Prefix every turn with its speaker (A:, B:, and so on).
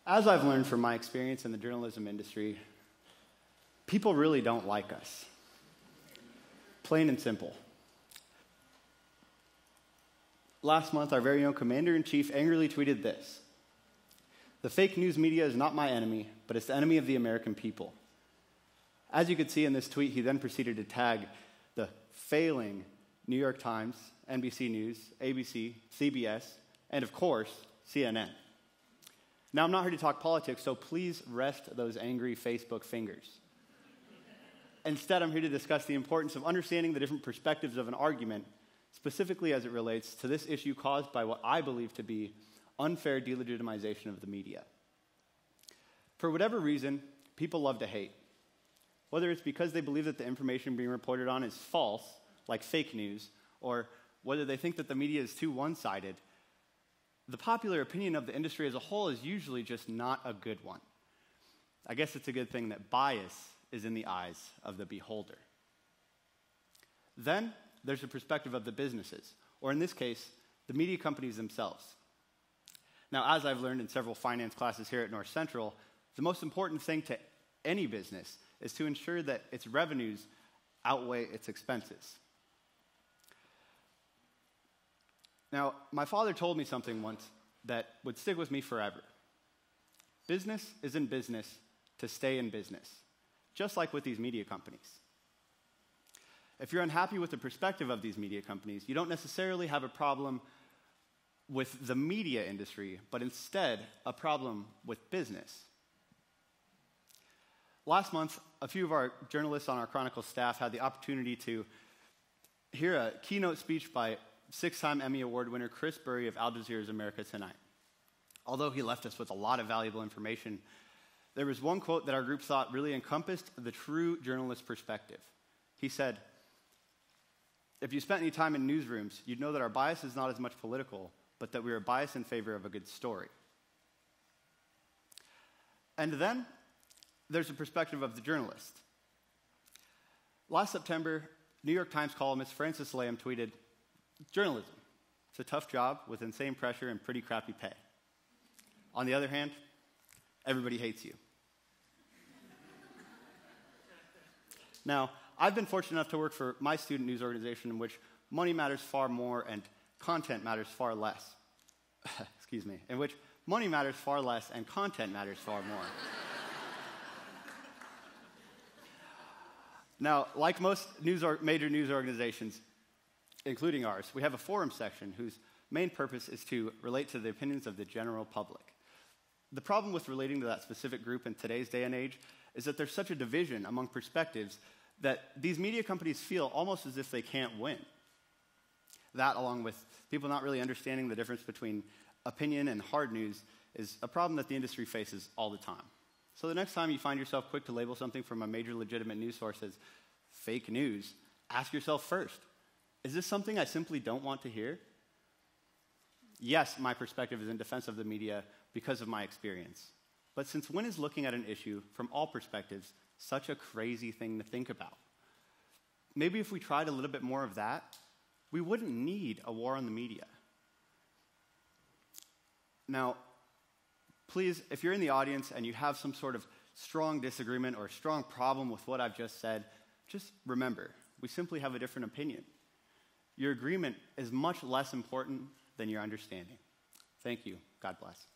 A: As I've learned from my experience in the journalism industry, people really don't like us. Plain and simple. Last month, our very own commander-in-chief angrily tweeted this: "The fake news media is not my enemy, but it's the enemy of the American people." As you could see in this tweet, he then proceeded to tag the failing New York Times, NBC News, ABC, CBS, and of course, CNN. Now, I'm not here to talk politics, so please rest those angry Facebook fingers. Instead, I'm here to discuss the importance of understanding the different perspectives of an argument, specifically as it relates to this issue caused by what I believe to be unfair delegitimization of the media. For whatever reason, people love to hate. Whether it's because they believe that the information being reported on is false, like fake news, or whether they think that the media is too one-sided, the popular opinion of the industry as a whole is usually just not a good one. I guess it's a good thing that bias is in the eyes of the beholder. Then there's the perspective of the businesses, or in this case, the media companies themselves. Now, as I've learned in several finance classes here at North Central, the most important thing to any business is to ensure that its revenues outweigh its expenses. Now, my father told me something once that would stick with me forever. Business is in business to stay in business, just like with these media companies. If you're unhappy with the perspective of these media companies, you don't necessarily have a problem with the media industry, but instead a problem with business. Last month, a few of our journalists on our Chronicle staff had the opportunity to hear a keynote speech by six-time Emmy Award winner Chris Berry of Al Jazeera's America Tonight. Although he left us with a lot of valuable information, there was one quote that our group thought really encompassed the true journalist perspective. He said, "If you spent any time in newsrooms, you'd know that our bias is not as much political, but that we are biased in favor of a good story." And then there's the perspective of the journalist. Last September, New York Times columnist Francis Lamb tweeted, "Journalism, it's a tough job with insane pressure and pretty crappy pay. On the other hand, everybody hates you." Now, I've been fortunate enough to work for my student news organization in which money matters far more and content matters far less. Excuse me, in which money matters far less and content matters far more. Now, like most major news organizations, including ours, we have a forum section whose main purpose is to relate to the opinions of the general public. The problem with relating to that specific group in today's day and age is that there's such a division among perspectives that these media companies feel almost as if they can't win. That, along with people not really understanding the difference between opinion and hard news, is a problem that the industry faces all the time. So the next time you find yourself quick to label something from a major legitimate news source as fake news, ask yourself first, is this something I simply don't want to hear? Yes, my perspective is in defense of the media because of my experience. But since when is looking at an issue from all perspectives such a crazy thing to think about? Maybe if we tried a little bit more of that, we wouldn't need a war on the media. Now, please, if you're in the audience and you have some sort of strong disagreement or strong problem with what I've just said, just remember, we simply have a different opinion. Your agreement is much less important than your understanding. Thank you. God bless.